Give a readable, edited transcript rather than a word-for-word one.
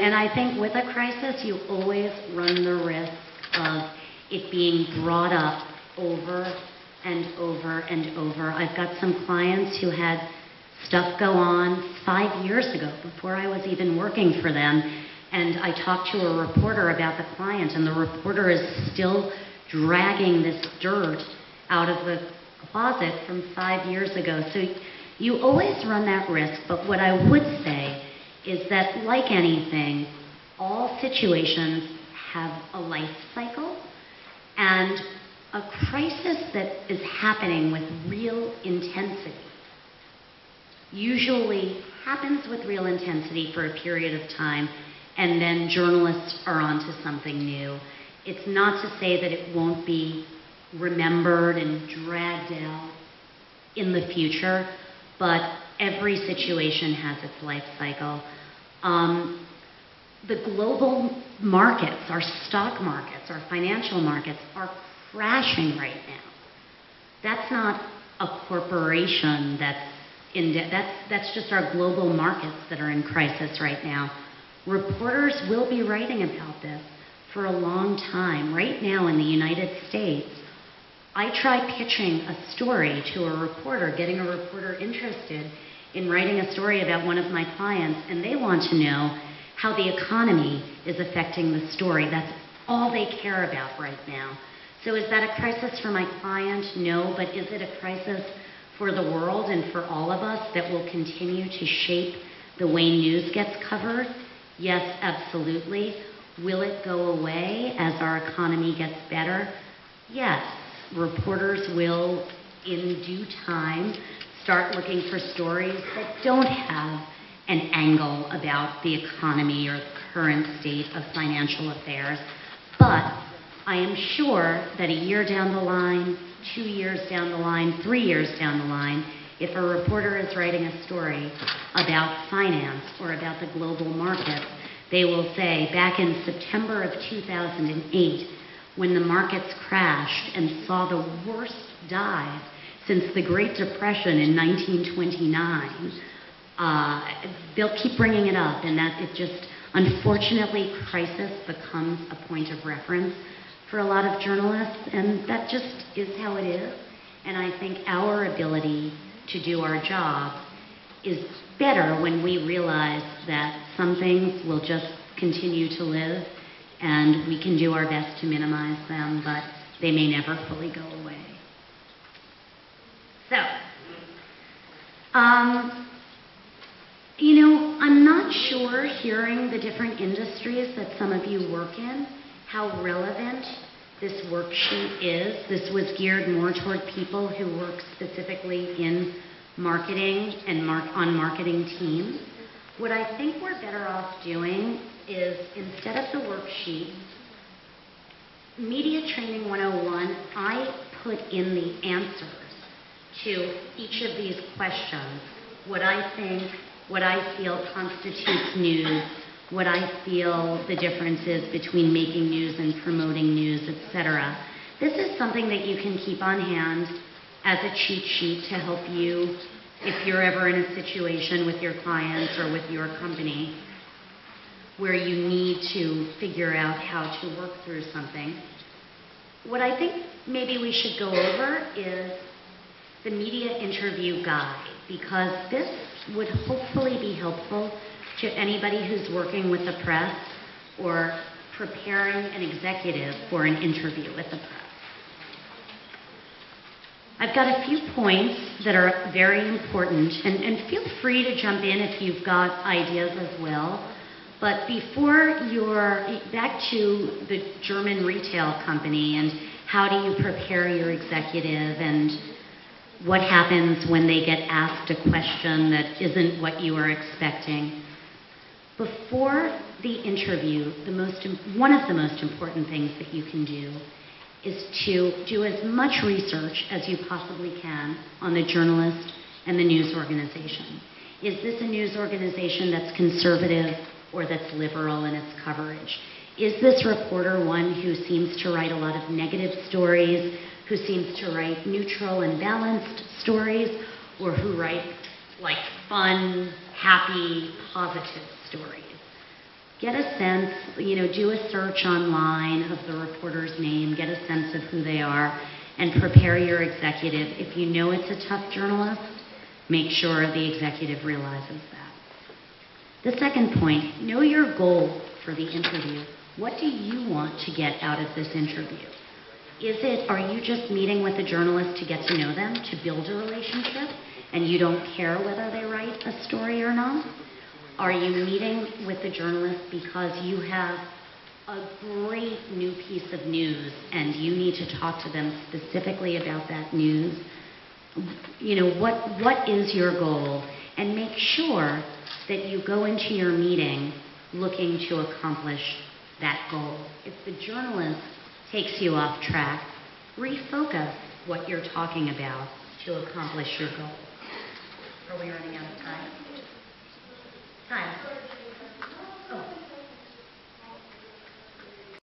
And I think with a crisis, you always run the risk of it being brought up over and over and over. I've got some clients who had stuff go on 5 years ago, before I was even working for them, and I talked to a reporter about the client, and the reporter is still dragging this dirt out of the closet from 5 years ago. So you always run that risk, but what I would say is that, like anything, all situations have a life cycle, and a crisis that is happening with real intensity usually happens with real intensity for a period of time, and then journalists are onto something new. It's not to say that it won't be remembered and dragged out in the future, but every situation has its life cycle. The global markets, our stock markets, our financial markets are crashing right now. That's not a corporation that's just our global markets that are in crisis right now. Reporters will be writing about this for a long time. Right now in the United States, I try pitching a story to a reporter, getting a reporter interested in writing a story about one of my clients, and they want to know how the economy is affecting the story. That's all they care about right now. So is that a crisis for my client? No, but is it a crisis for the world and for all of us that will continue to shape the way news gets covered? Yes, absolutely. Will it go away as our economy gets better? Yes. Reporters will, in due time, start looking for stories that don't have an angle about the economy or the current state of financial affairs. But I am sure that a year down the line, 2 years down the line, 3 years down the line, if a reporter is writing a story about finance or about the global markets, they will say, back in September of 2008, when the markets crashed and saw the worst dive since the Great Depression in 1929, they'll keep bringing it up, and that it just, unfortunately, crisis becomes a point of reference for a lot of journalists, and that just is how it is. And I think our ability to do our job is better when we realize that some things will just continue to live, and we can do our best to minimize them, but they may never fully go away. So, I'm not sure, hearing the different industries that some of you work in, how relevant this worksheet is. This was geared more toward people who work specifically in marketing and on marketing teams. What I think we're better off doing is, instead of the worksheet, Media Training 101, I put in the answers to each of these questions. What I think, what I feel constitutes news, what I feel the difference is between making news and promoting news, etc. This is something that you can keep on hand as a cheat sheet to help you if you're ever in a situation with your clients or with your company where you need to figure out how to work through something. What I think maybe we should go over is the media interview guide, because this would hopefully be helpful to anybody who's working with the press or preparing an executive for an interview with the press. I've got a few points that are very important, and feel free to jump in if you've got ideas as well. But before back to the German retail company and how do you prepare your executive and what happens when they get asked a question that isn't what you are expecting. Before the interview, one of the most important things that you can do is to do as much research as you possibly can on the journalist and the news organization. Is this a news organization that's conservative or that's liberal in its coverage? Is this reporter one who seems to write a lot of negative stories, who seems to write neutral and balanced stories, or who write like fun, happy, positive stories? Get a sense, do a search online of the reporter's name, get a sense of who they are, and prepare your executive. If you know it's a tough journalist, make sure the executive realizes that. The second point, know your goal for the interview. What do you want to get out of this interview? Are you just meeting with a journalist to get to know them, to build a relationship, and you don't care whether they write a story or not? Are you meeting with the journalist because you have a great new piece of news and you need to talk to them specifically about that news? What is your goal? And make sure that you go into your meeting looking to accomplish that goal. If the journalist takes you off track, refocus what you're talking about to accomplish your goal. Are we running out of time? Time.